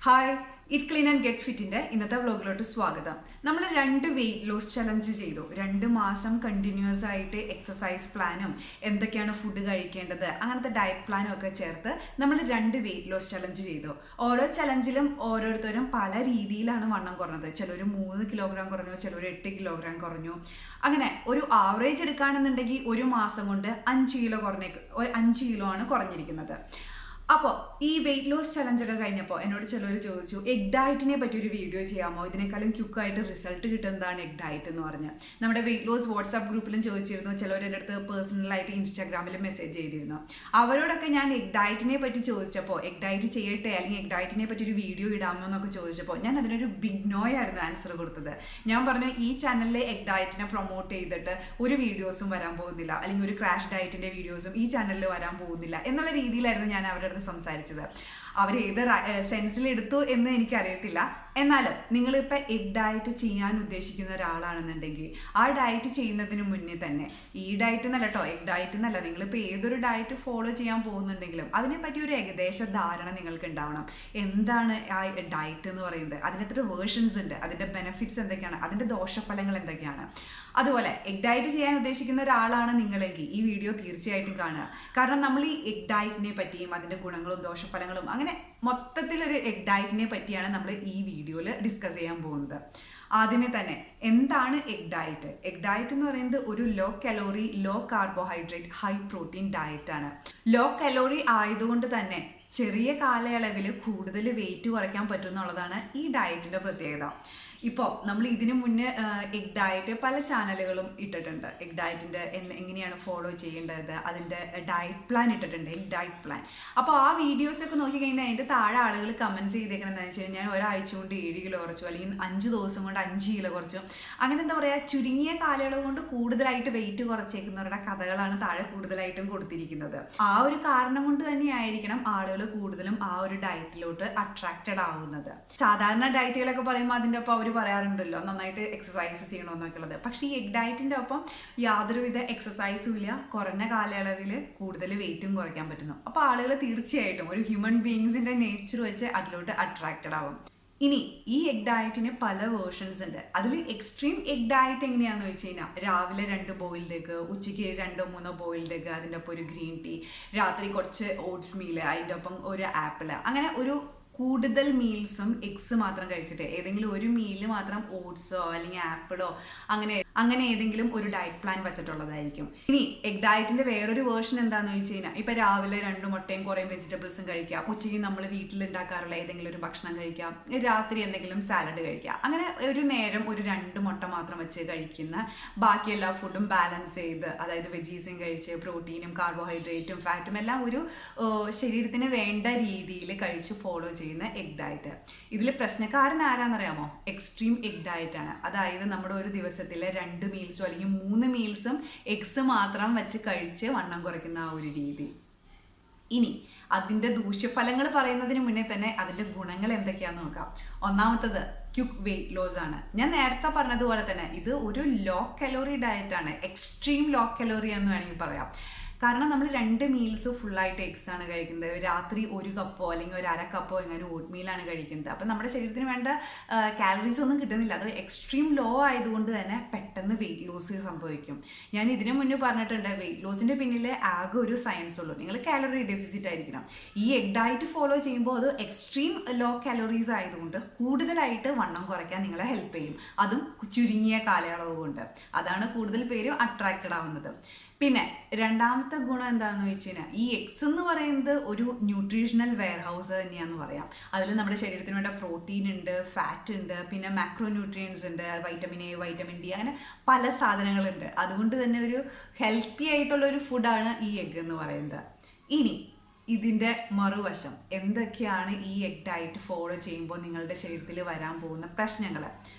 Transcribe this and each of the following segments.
Hi eat clean and get ഫിറ്റിൻ്റെ ഇന്നത്തെ വ്ലോഗിലോട്ട് സ്വാഗതം. നമ്മൾ 2 വെയിറ്റ് ലോസ് ചലഞ്ച് ചെയ്തു. 2 മാസം കണ്ടിന്യൂസ് ആയിട്ട് എക്സസൈസ് പ്ലാനും എന്തൊക്കെയാണ് ഫുഡ് കഴിക്കേണ്ടത് അങ്ങനത്തെ ഡയറ്റ് പ്ലാനും ഒക്കെ ചേർത്ത് നമ്മൾ 2 വെയിറ്റ് ലോസ് ചലഞ്ച് ചെയ്തു. ഓരോ ചലഞ്ചിലും ഓരോരുത്തരും പല രീതിയിലാണ് വണ്ണം കുറഞ്ഞത്. ചിലർ 3 കിലോഗ്രാം കുറഞ്ഞു, ചിലർ 8 കിലോഗ്രാം കുറഞ്ഞു. അങ്ങനെ ഒരു ആവറേജ് എടുക്കുകയാണെന്നുണ്ടെങ്കിൽ ഒരു മാസം കൊണ്ട് 5 കിലോ 5 കിലോ ആണ് കുറഞ്ഞിരിക്കുന്നത്. അപ്പോൾ ഈ വെയിറ്റ് ലോസ് ചലഞ്ചൊക്കെ കഴിഞ്ഞപ്പോൾ എന്നോട് ചിലർ ചോദിച്ചു, എഗ് ഡയറ്റിനെ പറ്റി ഒരു വീഡിയോ ചെയ്യാമോ, ഇതിനേക്കാളും ക്യുക്കായിട്ട് റിസൾട്ട് കിട്ടുന്നതാണ് എഗ് ഡയറ്റ് എന്ന് പറഞ്ഞ്. നമ്മുടെ വെയിറ്റ് ലോസ് വാട്സാപ്പ് ഗ്രൂപ്പിലും ചോദിച്ചിരുന്നു, ചിലർ എൻ്റെ അടുത്ത് പേഴ്സണലായിട്ട് ഇൻസ്റ്റാഗ്രാമിൽ മെസ്സേജ് ചെയ്തിരുന്നു. അവരോടൊക്കെ ഞാൻ എഗ് ഡയറ്റിനെ പറ്റി ചോദിച്ചപ്പോൾ, എഗ് ഡയറ്റ് ചെയ്യട്ടെ അല്ലെങ്കിൽ എഗ് ഡയറ്റിനെ പറ്റി ഒരു വീഡിയോ ഇടാമോ എന്നൊക്കെ ചോദിച്ചപ്പോൾ ഞാൻ അതിനൊരു ബിഗ് നോ ആയിരുന്നു ആൻസർ കൊടുത്തത്. ഞാൻ പറഞ്ഞു, ഈ ചാനലിൽ എഗ് ഡയറ്റിനെ പ്രൊമോട്ട് ചെയ്തിട്ട് ഒരു വീഡിയോസും വരാൻ പോകുന്നില്ല, അല്ലെങ്കിൽ ഒരു ക്രാഷ് ഡയറ്റിൻ്റെ വീഡിയോസും ഈ ചാനലിൽ വരാൻ പോകുന്നില്ല എന്നുള്ള രീതിയിലായിരുന്നു ഞാൻ അവരുടെ സംസാരിച്ചത്. അവർ ഏത് സെൻസിൽ എടുത്തു എന്ന് എനിക്കറിയത്തില്ല. എന്നാലും നിങ്ങളിപ്പോൾ എഗ് ഡയറ്റ് ചെയ്യാൻ ഉദ്ദേശിക്കുന്ന ഒരാളാണെന്നുണ്ടെങ്കിൽ ആ ഡയറ്റ് ചെയ്യുന്നതിന് മുന്നേ തന്നെ, ഈ ഡയറ്റ് എന്നല്ല കേട്ടോ, എഗ് ഡയറ്റ് എന്നല്ല, നിങ്ങളിപ്പോൾ ഏതൊരു ഡയറ്റ് ഫോളോ ചെയ്യാൻ പോകുന്നുണ്ടെങ്കിലും അതിനെപ്പറ്റി ഒരു ഏകദേശ ധാരണ നിങ്ങൾക്ക് ഉണ്ടാവണം. എന്താണ് ആ ഡയറ്റ് എന്ന് പറയുന്നത്, അതിന് എത്ര വേർഷൻസ് ഉണ്ട്, അതിൻ്റെ ബെനിഫിറ്റ്സ് എന്തൊക്കെയാണ്, അതിൻ്റെ ദോഷഫലങ്ങൾ എന്തൊക്കെയാണ്. അതുപോലെ എഗ് ഡയറ്റ് ചെയ്യാൻ ഉദ്ദേശിക്കുന്ന ഒരാളാണ് നിങ്ങളെങ്കിൽ ഈ വീഡിയോ തീർച്ചയായിട്ടും കാണുക. കാരണം നമ്മൾ ഈ എഗ് ഡയറ്റിനെ പറ്റിയും അതിൻ്റെ ഗുണങ്ങളും ദോഷഫലങ്ങളും അങ്ങനെ മൊത്തത്തിലൊരു എഗ് ഡയറ്റിനെ പറ്റിയാണ് നമ്മൾ ഈ വീഡിയോയിൽ ഡിസ്കസ് ചെയ്യാൻ പോകുന്നത്. ആദ്യമേ തന്നെ എന്താണ് എഗ് ഡയറ്റ്? എഗ് ഡയറ്റ് എന്ന് പറയുന്നത് ഒരു low calorie, low carbohydrate, high protein ഡയറ്റാണ്. ലോ കലോറി ആയതുകൊണ്ട് തന്നെ ചെറിയ കാലയളവിൽ കൂടുതൽ വെയിറ്റ് കുറയ്ക്കാൻ പറ്റും എന്നുള്ളതാണ് ഈ ഡയറ്റിൻ്റെ പ്രത്യേകത. ഇപ്പോൾ നമ്മൾ ഇതിനു മുന്നേ എഗ് ഡയറ്റ് പല ചാനലുകളും ഇട്ടിട്ടുണ്ട്. എഗ് ഡയറ്റിൻ്റെ എങ്ങനെയാണ് ഫോളോ ചെയ്യേണ്ടത്, അതിൻ്റെ ഡയറ്റ് പ്ലാൻ ഇട്ടിട്ടുണ്ട്, എഗ് ഡയറ്റ് പ്ലാൻ. അപ്പോൾ ആ വീഡിയോസൊക്കെ നോക്കിക്കഴിഞ്ഞാൽ അതിൻ്റെ താഴെ ആളുകൾ കമൻറ്റ്സ് ചെയ്തേക്കണം എന്താണെന്ന് വെച്ച് കഴിഞ്ഞാൽ, ഞാൻ ഒരാഴ്ച കൊണ്ട് 7 കിലോ കുറച്ചു, അല്ലെങ്കിൽ 5 ദിവസം കൊണ്ട് 5 കിലോ കുറച്ചു, അങ്ങനെ എന്താ പറയുക, ചുരുങ്ങിയ കാലയളവ് കൊണ്ട് കൂടുതലായിട്ട് വെയിറ്റ് കുറച്ചേക്കുന്നവരുടെ കഥകളാണ് താഴെ കൂടുതലായിട്ടും കൊടുത്തിരിക്കുന്നത്. ആ ഒരു കാരണം കൊണ്ട് തന്നെയായിരിക്കണം ആളുകൾ കൂടുതലും ആ ഒരു ഡയറ്റിലോട്ട് അട്രാക്റ്റഡ് ആവുന്നത്. സാധാരണ ഡയറ്റുകളൊക്കെ പറയുമ്പോൾ അതിൻ്റെ ഒപ്പം പറയാറുണ്ടല്ലോ നന്നായിട്ട് എക്സസൈസ് ചെയ്യണമെന്നൊക്കെ ഉള്ളത്. പക്ഷേ ഈ എഗ് ഡയറ്റിൻ്റെ ഒപ്പം യാതൊരുവിധ എക്സസൈസും ഇല്ല, കുറഞ്ഞ കാലയളവിൽ കൂടുതൽ വെയിറ്റും കുറയ്ക്കാൻ പറ്റുന്നു. അപ്പോൾ ആളുകൾ തീർച്ചയായിട്ടും ഒരു ഹ്യൂമൻ ബീയിങ്സിൻ്റെ നേച്ചർ വെച്ച് അതിലോട്ട് അട്രാക്റ്റഡ് ആവും. ഇനി ഈ എഗ് ഡയറ്റിന് പല വേർഷൻസ് ഉണ്ട്. അതിൽ എക്സ്ട്രീം എഗ് ഡയറ്റ് എങ്ങനെയാണെന്ന് വെച്ച് കഴിഞ്ഞാൽ, രാവിലെ 2 ബോയിൽഡ് എഗ്, ഉച്ചയ്ക്ക് 2-3 ബോയിൽഡ് എഗ്, അതിൻ്റെ ഒപ്പം ഒരു ഗ്രീൻ ടീ, രാത്രി കുറച്ച് ഓട്സ് മീൽ, അതിൻ്റെ ഒപ്പം ഒരു ആപ്പിൾ, അങ്ങനെ ഒരു കൂടുതൽ മീൽസും എഗ്സ് മാത്രം കഴിച്ചിട്ട് ഏതെങ്കിലും ഒരു മീല് മാത്രം ഓട്സോ അല്ലെങ്കിൽ ആപ്പിളോ അങ്ങനെ ഏതെങ്കിലും ഒരു ഡയറ്റ് പ്ലാൻ വെച്ചിട്ടുള്ളതായിരിക്കും. ഇനി എഗ് ഡയറ്റിന്റെ വേറൊരു വേർഷൻ എന്താണെന്ന് വെച്ച് കഴിഞ്ഞാൽ, ഇപ്പം രാവിലെ 2 മുട്ടയും കുറേ വെജിറ്റബിൾസും കഴിക്കാം, ഉച്ചയ്ക്ക് നമ്മൾ വീട്ടിലുണ്ടാക്കാറുള്ള ഏതെങ്കിലും ഒരു ഭക്ഷണം കഴിക്കാം, രാത്രി എന്തെങ്കിലും സാലഡ് കഴിക്കാം. അങ്ങനെ ഒരു നേരം ഒരു 2 മുട്ട മാത്രം വെച്ച് കഴിക്കുന്ന, ബാക്കി എല്ലാ ഫുഡും ബാലൻസ് ചെയ്ത്, അതായത് വെജീസും കഴിച്ച് പ്രോട്ടീനും കാർബോഹൈഡ്രേറ്റും ഫാറ്റും എല്ലാം ഒരു ശരീരത്തിന് വേണ്ട രീതിയിൽ കഴിച്ച് ഫോളോ ചെയ്യുന്ന എഗ് ഡയറ്റ്. ഇതിൽ പ്രശ്നക്കാരൻ ആരാന്നറിയാമോ? എക്സ്ട്രീം എഗ് ഡയറ്റ് ആണ്. അതായത് നമ്മുടെ ഒരു ദിവസത്തിലെ 2 മീൽസും അല്ലെങ്കിൽ 3 മീൽസും എഗ്സ് മാത്രം വെച്ച് കഴിച്ച് വണ്ണം കുറയ്ക്കുന്ന ആ ഒരു രീതി. ഇനി അതിൻ്റെ ദൂഷ്യഫലങ്ങൾ പറയുന്നതിന് മുന്നേ തന്നെ അതിൻ്റെ ഗുണങ്ങൾ എന്തൊക്കെയാണെന്ന് നോക്കാം. ഒന്നാമത്തത് ക്വിക്ക് വെയിറ്റ് ലോസ് ആണ്. ഞാൻ നേരത്തെ പറഞ്ഞതുപോലെ തന്നെ ഇത് ഒരു ലോ കലോറി ഡയറ്റാണ്, എക്സ്ട്രീം ലോ കലോറി എന്ന് വേണമെങ്കിൽ പറയാം. കാരണം നമ്മൾ 2 മീൽസ് ഫുള്ളായിട്ട് എഗ്സ് ആണ് കഴിക്കുന്നത്, രാത്രി 1 കപ്പോ അല്ലെങ്കിൽ ഒരു 1/2 കപ്പോ എങ്ങനെ ഓട്ട് മീലാണ് കഴിക്കുന്നത്. അപ്പം നമ്മുടെ ശരീരത്തിന് വേണ്ട കാലറീസ് ഒന്നും കിട്ടുന്നില്ല. അത് എക്സ്ട്രീം ലോ ആയതുകൊണ്ട് തന്നെ പെട്ടെന്ന് വെയിറ്റ് ലോസ് സംഭവിക്കും. ഞാൻ ഇതിനു മുന്നേ പറഞ്ഞിട്ടുണ്ട്, വെയിറ്റ് ലോസിൻ്റെ പിന്നിൽ ആകെ ഒരു സയൻസ് ഉള്ളൂ, നിങ്ങൾ കാലറി ഡെഫിസിറ്റ് ആയിരിക്കണം. ഈ എഗ് ഡയറ്റ് ഫോളോ ചെയ്യുമ്പോൾ അത് എക്സ്ട്രീം ലോ കാലറീസ് ആയതുകൊണ്ട് കൂടുതലായിട്ട് വണ്ണം കുറയ്ക്കാൻ നിങ്ങളെ ഹെൽപ്പ് ചെയ്യും, അതും ചുരുങ്ങിയ കാലയളവ് കൊണ്ട്. അതാണ് കൂടുതൽ പേരും അട്രാക്റ്റഡ് ആവുന്നത്. പിന്നെ രണ്ടാമത്തെ ഗുണം എന്താണെന്ന് വെച്ച് കഴിഞ്ഞാൽ, ഈ എഗ്സ് എന്ന് പറയുന്നത് ഒരു ന്യൂട്രീഷണൽ വെയർ ഹൗസ് തന്നെയാണെന്ന് പറയാം. അതിൽ നമ്മുടെ ശരീരത്തിന് വേണ്ട പ്രോട്ടീൻ ഉണ്ട്, ഫാറ്റ് ഉണ്ട്, പിന്നെ മാക്രോ ന്യൂട്രിയൻസ് ഉണ്ട്, വൈറ്റമിൻ എ, വൈറ്റമിൻ ഡി, അങ്ങനെ പല സാധനങ്ങളുണ്ട്. അതുകൊണ്ട് തന്നെ ഒരു ഹെൽത്തി ആയിട്ടുള്ള ഒരു ഫുഡാണ് ഈ എഗ് എന്ന് പറയുന്നത്. ഇനി ഇതിൻ്റെ മറുവശം എന്തൊക്കെയാണ് ഈ എഗ് ഡയറ്റ് ഫോളോ ചെയ്യുമ്പോൾ നിങ്ങളുടെ ശരീരത്തിൽ വരാൻ പോകുന്ന പ്രശ്നങ്ങൾ.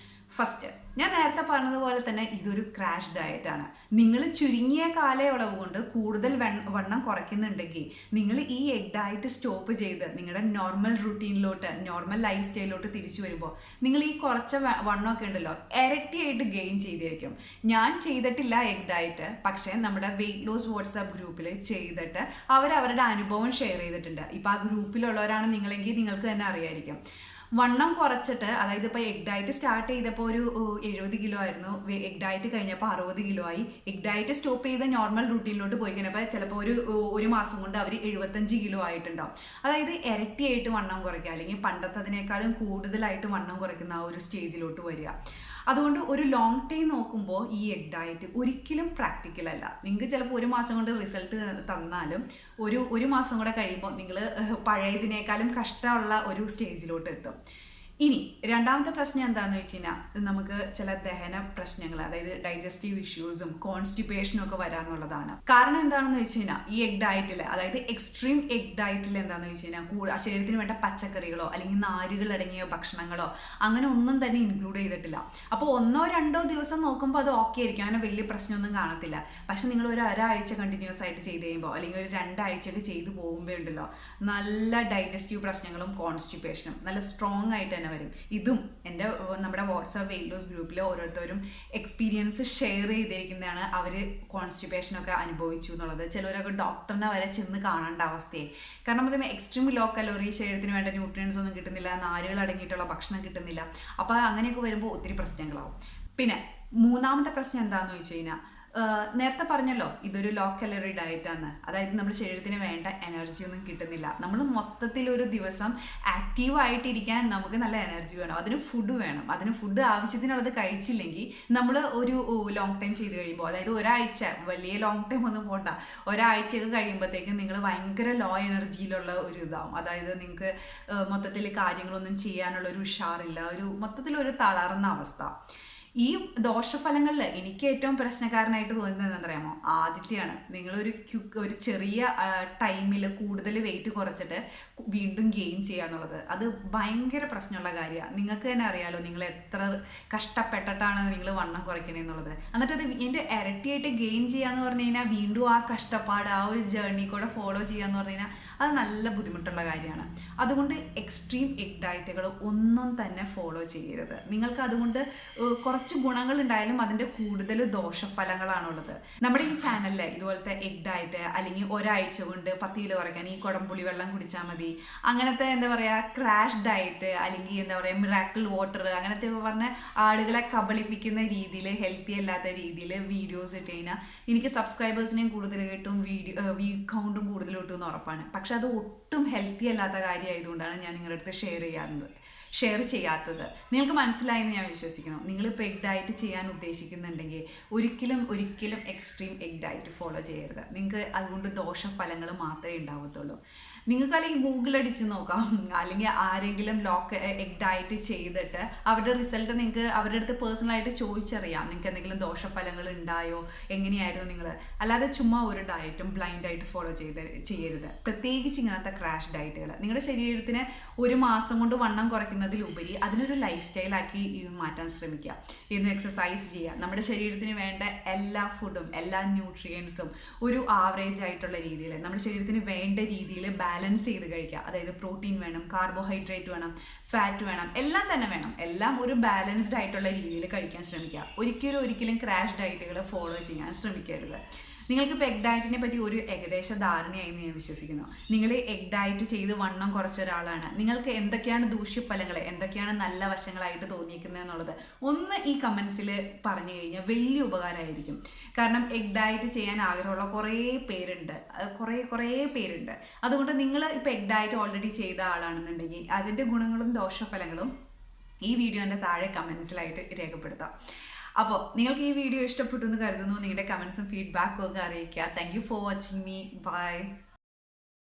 ഫസ്റ്റ്, ഞാൻ നേരത്തെ പറഞ്ഞതുപോലെ തന്നെ ഇതൊരു ക്രാഷ് ഡയറ്റാണ്. നിങ്ങൾ ചുരുങ്ങിയ കാലയളവ് കൊണ്ട് കൂടുതൽ വണ്ണം കുറയ്ക്കുന്നുണ്ടെങ്കിൽ നിങ്ങൾ ഈ എഗ് ഡയറ്റ് സ്റ്റോപ്പ് ചെയ്ത് നിങ്ങളുടെ നോർമൽ റുട്ടീനിലോട്ട്, നോർമൽ ലൈഫ് സ്റ്റൈലിലോട്ട് തിരിച്ചു വരുമ്പോൾ നിങ്ങൾ ഈ കുറച്ച വണ്ണമൊക്കെ ഉണ്ടല്ലോ ഇരട്ടിയായിട്ട് ഗെയിൻ ചെയ്തിരിക്കും. ഞാൻ ചെയ്തിട്ടില്ല എഗ് ഡയറ്റ്, പക്ഷേ നമ്മുടെ വെയിറ്റ് ലോസ് വാട്സാപ്പ് ഗ്രൂപ്പിൽ ചെയ്തിട്ട് അവരവരുടെ അനുഭവം ഷെയർ ചെയ്തിട്ടുണ്ട്. ഇപ്പോൾ ആ ഗ്രൂപ്പിലുള്ളവരാണ് നിങ്ങളെങ്കിൽ നിങ്ങൾക്ക് തന്നെ അറിയായിരിക്കും. വണ്ണം കുറച്ചിട്ട്, അതായത് ഇപ്പോൾ എഗ് ഡയറ്റ് സ്റ്റാർട്ട് ചെയ്തപ്പോൾ ഒരു 70 കിലോ ആയിരുന്നു, എഗ് ഡയറ്റ് കഴിഞ്ഞപ്പോൾ 60 കിലോ ആയി. എഗ് ഡയറ്റ് സ്റ്റോപ്പ് ചെയ്ത് നോർമൽ റൂട്ടീനിലോട്ട് പോയി കഴിഞ്ഞപ്പോൾ ചിലപ്പോൾ ഒരു മാസം കൊണ്ട് അവർ 75 കിലോ ആയിട്ടുണ്ടാവും. അതായത് ഇരട്ടിയായിട്ട് വണ്ണം കുറയ്ക്കുക, അല്ലെങ്കിൽ പണ്ടത്തതിനേക്കാളും കൂടുതലായിട്ട് വണ്ണം കുറയ്ക്കുന്ന ആ ഒരു സ്റ്റേജിലോട്ട് വരിക. അതുകൊണ്ട് ഒരു ലോങ് ടൈം നോക്കുമ്പോൾ ഈ എഗ് ഡയറ്റ് ഒരിക്കലും പ്രാക്ടിക്കൽ അല്ല. നിങ്ങൾക്ക് ചിലപ്പോൾ ഒരു മാസം കൊണ്ട് റിസൾട്ട് തന്നാലും ഒരു മാസം കൂടെ കഴിയുമ്പോൾ നിങ്ങൾ പഴയതിനേക്കാളും കഷ്ടമുള്ള ഒരു സ്റ്റേജിലോട്ട് എത്തും. ഇനി രണ്ടാമത്തെ പ്രശ്നം എന്താണെന്ന് വെച്ച് കഴിഞ്ഞാൽ, നമുക്ക് ചില ദഹന പ്രശ്നങ്ങൾ, അതായത് ഡൈജസ്റ്റീവ് ഇഷ്യൂസും കോൺസ്റ്റിപ്പേഷനും ഒക്കെ വരാമെന്നുള്ളതാണ്. കാരണം എന്താണെന്ന് വെച്ച് കഴിഞ്ഞാൽ, ഈ എഗ് ഡയറ്റിൽ, അതായത് എക്സ്ട്രീം എഗ് ഡയറ്റിൽ എന്താണെന്ന് വെച്ച് കഴിഞ്ഞാൽ ശരീരത്തിന് വേണ്ട പച്ചക്കറികളോ അല്ലെങ്കിൽ നാരുകൾ അടങ്ങിയ ഭക്ഷണങ്ങളോ അങ്ങനെ ഒന്നും തന്നെ ഇൻക്ലൂഡ് ചെയ്തിട്ടില്ല. അപ്പോൾ 1-2 ദിവസം നോക്കുമ്പോൾ അത് ഓക്കെ ആയിരിക്കും, അങ്ങനെ വലിയ പ്രശ്നമൊന്നും കാണത്തില്ല. പക്ഷെ നിങ്ങൾ ഒരാഴ്ച കണ്ടിന്യൂസ് ആയിട്ട് ചെയ്ത് കഴിയുമ്പോൾ, അല്ലെങ്കിൽ ഒരു 2 ആഴ്ചയൊക്കെ ചെയ്തു പോകുമ്പോൾ ഉണ്ടല്ലോ, നല്ല ഡൈജസ്റ്റീവ് പ്രശ്നങ്ങളും കോൺസ്റ്റിപ്പേഷനും നല്ല സ്ട്രോങ് ആയിട്ട് തന്നെ വരും. ഇതും നമ്മുടെ വാട്സാപ്പ് വെയിറ്റ് ലോസ് ഗ്രൂപ്പിൽ ഓരോരുത്തരും എക്സ്പീരിയൻസ് ഷെയർ ചെയ്തിരിക്കുന്നതാണ്. അവർ കോൺസ്റ്റിപ്പേഷനൊക്കെ അനുഭവിച്ചു എന്നുള്ളത്. ചിലരൊക്കെ ഡോക്ടറിനെ വരെ ചെന്ന് കാണേണ്ട അവസ്ഥയെ. കാരണം അത് എക്സ്ട്രീം ലോ കലോറി, ശരീരത്തിന് വേണ്ട ന്യൂട്രിയൻസ് ഒന്നും കിട്ടുന്നില്ല, നാരുകൾ അടങ്ങിയിട്ടുള്ള ഭക്ഷണം കിട്ടുന്നില്ല. അപ്പോൾ അങ്ങനെയൊക്കെ വരുമ്പോൾ ഒത്തിരി പ്രശ്നങ്ങളാവും. പിന്നെ മൂന്നാമത്തെ പ്രശ്നം എന്താണെന്ന് വെച്ച് കഴിഞ്ഞാൽ, നേരത്തെ പറഞ്ഞല്ലോ ഇതൊരു ലോ കലോറി ഡയറ്റാണ്. അതായത് നമ്മുടെ ശരീരത്തിന് വേണ്ട എനർജി ഒന്നും കിട്ടുന്നില്ല. നമ്മൾ മൊത്തത്തിൽ ഒരു ദിവസം ആക്റ്റീവായിട്ടിരിക്കാൻ നമുക്ക് നല്ല എനർജി വേണം, അതിന് ഫുഡ് വേണം. അതിന് ഫുഡ് ആവശ്യത്തിനുള്ളത് കഴിച്ചില്ലെങ്കിൽ നമ്മൾ ഒരു ലോങ് ടൈം ചെയ്ത് കഴിയുമ്പോൾ, അതായത് ഒരാഴ്ച, വലിയ ലോങ് ടൈം ഒന്നും പോണ്ട, ഒരാഴ്ചയൊക്കെ കഴിയുമ്പോഴത്തേക്കും നിങ്ങൾ ഭയങ്കര ലോ എനർജിയിലുള്ള ഒരു ഇതാവും. അതായത് നിങ്ങൾക്ക് മൊത്തത്തിൽ കാര്യങ്ങളൊന്നും ചെയ്യാനുള്ള ഒരു ഉഷാറില്ല, മൊത്തത്തിലൊരു തളർന്ന അവസ്ഥ. ഈ ദോഷഫലങ്ങളിൽ എനിക്ക് ഏറ്റവും പ്രശ്നക്കാരനായിട്ട് തോന്നുന്നത് എന്താണെന്നറിയാമോ? ആദ്യത്തെയാണ്, നിങ്ങളൊരു ചെറിയ ടൈമിൽ കൂടുതൽ വെയിറ്റ് കുറച്ചിട്ട് വീണ്ടും ഗെയിൻ ചെയ്യുക എന്നുള്ളത്. അത് ഭയങ്കര പ്രശ്നമുള്ള കാര്യമാണ്. നിങ്ങൾക്ക് തന്നെ അറിയാലോ നിങ്ങൾ എത്ര കഷ്ടപ്പെട്ടിട്ടാണ് നിങ്ങൾ വണ്ണം കുറയ്ക്കണേന്നുള്ളത്. എന്നിട്ട് അത് ഇതിൻ്റെ ഇരട്ടിയായിട്ട് ഗെയിൻ ചെയ്യാന്ന് പറഞ്ഞു കഴിഞ്ഞാൽ, വീണ്ടും ആ കഷ്ടപ്പാട്, ആ ഒരു ജേർണി കൂടെ ഫോളോ ചെയ്യാന്ന് പറഞ്ഞു കഴിഞ്ഞാൽ അത് നല്ല ബുദ്ധിമുട്ടുള്ള കാര്യമാണ്. അതുകൊണ്ട് എക്സ്ട്രീം എഗ് ഡയറ്റുകൾ ഒന്നും തന്നെ ഫോളോ ചെയ്യരുത്. നിങ്ങൾക്ക് അതുകൊണ്ട് കുറച്ച് ഗുണങ്ങൾ ഉണ്ടായാലും അതിൻ്റെ കൂടുതൽ ദോഷഫലങ്ങളാണുള്ളത്. നമ്മുടെ ഈ ചാനലിൽ ഇതുപോലത്തെ എഗ് ഡയറ്റ്, അല്ലെങ്കിൽ ഒരാഴ്ച കൊണ്ട് 10 കിലോ കുറയ്ക്കാൻ ഈ കുടംപുളി വെള്ളം കുടിച്ചാൽ മതി, അങ്ങനത്തെ എന്താ പറയുക ക്രാഷ് ഡയറ്റ്, അല്ലെങ്കിൽ എന്താ പറയുക മിറാക്കിൾ വാട്ടർ, അങ്ങനത്തെ പറഞ്ഞ ആളുകളെ കബളിപ്പിക്കുന്ന രീതിയിൽ, ഹെൽത്തി അല്ലാത്ത രീതിയിൽ വീഡിയോസ് ഇട്ട് കഴിഞ്ഞാൽ എനിക്ക് സബ്സ്ക്രൈബേഴ്സിനെയും കൂടുതൽ കിട്ടും, വ്യൂ കൗണ്ടും കൂടുതൽ കിട്ടും എന്ന് ഉറപ്പാണ്. പക്ഷെ അത് ഒട്ടും ഹെൽത്തി അല്ലാത്ത കാര്യമായതുകൊണ്ടാണ് ഞാൻ നിങ്ങളുടെ അടുത്ത് ഷെയർ ചെയ്യാത്തത്. നിങ്ങൾക്ക് മനസ്സിലായെന്ന് ഞാൻ വിശ്വസിക്കുന്നു. നിങ്ങളിപ്പോൾ എഗ് ഡയറ്റ് ചെയ്യാൻ ഉദ്ദേശിക്കുന്നുണ്ടെങ്കിൽ ഒരിക്കലും എക്സ്ട്രീം എഗ് ഡയറ്റ് ഫോളോ ചെയ്യരുത്. നിങ്ങൾക്ക് അതുകൊണ്ട് ദോഷഫലങ്ങൾ മാത്രമേ ഉണ്ടാവത്തുള്ളൂ. നിങ്ങൾക്ക് അല്ലെങ്കിൽ ഗൂഗിൾ അടിച്ച് നോക്കാം, അല്ലെങ്കിൽ ആരെങ്കിലും എഗ് ഡയറ്റ് ചെയ്തിട്ട് അവരുടെ റിസൾട്ട് നിങ്ങൾക്ക് അവരുടെ അടുത്ത് പേഴ്സണലായിട്ട് ചോദിച്ചറിയാം. നിങ്ങൾക്ക് എന്തെങ്കിലും ദോഷഫലങ്ങൾ ഉണ്ടായോ, എങ്ങനെയായിരുന്നു നിങ്ങൾ. അല്ലാതെ ചുമ്മാ ഒരു ഡയറ്റും ബ്ലൈൻഡായിട്ട് ഫോളോ ചെയ്യരുത്. പ്രത്യേകിച്ച് ഇങ്ങനത്തെ ക്രാഷ് ഡയറ്റുകൾ. നിങ്ങളുടെ ശരീരത്തിന് ഒരു മാസം കൊണ്ട് വണ്ണം കുറയ്ക്കുന്നതിലുപരി അതിനൊരു ലൈഫ് സ്റ്റൈലാക്കി മാറ്റാൻ ശ്രമിക്കുക. ഇന്ന് എക്സസൈസ് ചെയ്യുക. നമ്മുടെ ശരീരത്തിന് വേണ്ട എല്ലാ ഫുഡും, എല്ലാ ന്യൂട്രിയൻസും ഒരു ആവറേജ് ആയിട്ടുള്ള രീതിയിൽ, നമ്മുടെ ശരീരത്തിന് വേണ്ട രീതിയിൽ ബാലൻസ് ചെയ്ത് കഴിക്കുക. അതായത് പ്രോട്ടീൻ വേണം, കാർബോഹൈഡ്രേറ്റ് വേണം, ഫാറ്റ് വേണം, എല്ലാം തന്നെ വേണം. എല്ലാം ഒരു ബാലൻസ്ഡ് ആയിട്ടുള്ള രീതിയിൽ കഴിക്കാൻ ശ്രമിക്കുക. ഒരിക്കലും ക്രാഷ് ഡയറ്റുകൾ ഫോളോ ചെയ്യാൻ ശ്രമിക്കരുത്. നിങ്ങൾക്കിപ്പോൾ എഗ് ഡയറ്റിനെ പറ്റി ഒരു ഏകദേശ ധാരണയായി ഞാൻ വിശ്വസിക്കുന്നു. നിങ്ങൾ എഗ് ഡയറ്റ് ചെയ്ത് വണ്ണം കുറച്ച ഒരാളാണ്. നിങ്ങൾക്ക് എന്തൊക്കെയാണ് ദൂഷ്യഫലങ്ങൾ, എന്തൊക്കെയാണ് നല്ല വശങ്ങളായിട്ട് തോന്നിയിരിക്കുന്നത് എന്നുള്ളത് ഒന്ന് ഈ കമൻസിൽ പറഞ്ഞു കഴിഞ്ഞാൽ വലിയ ഉപകാരമായിരിക്കും. കാരണം എഗ് ഡയറ്റ് ചെയ്യാൻ ആഗ്രഹമുള്ള കുറേ പേരുണ്ട്. അതുകൊണ്ട് നിങ്ങൾ ഇപ്പോൾ എഗ് ഡയറ്റ് ഓൾറെഡി ചെയ്ത ആളാണെന്നുണ്ടെങ്കിൽ അതിൻ്റെ ഗുണങ്ങളും ദോഷഫലങ്ങളും ഈ വീഡിയോൻ്റെ താഴെ കമൻസിലായിട്ട് രേഖപ്പെടുത്താം. അപ്പോൾ നിങ്ങൾക്ക് ഈ വീഡിയോ ഇഷ്ടപ്പെട്ടു എന്ന് കരുതുന്നു. നിങ്ങളുടെ കമൻസും ഫീഡ്ബാക്കും ഒക്കെ അറിയിക്കുക. Thank you for watching me. By.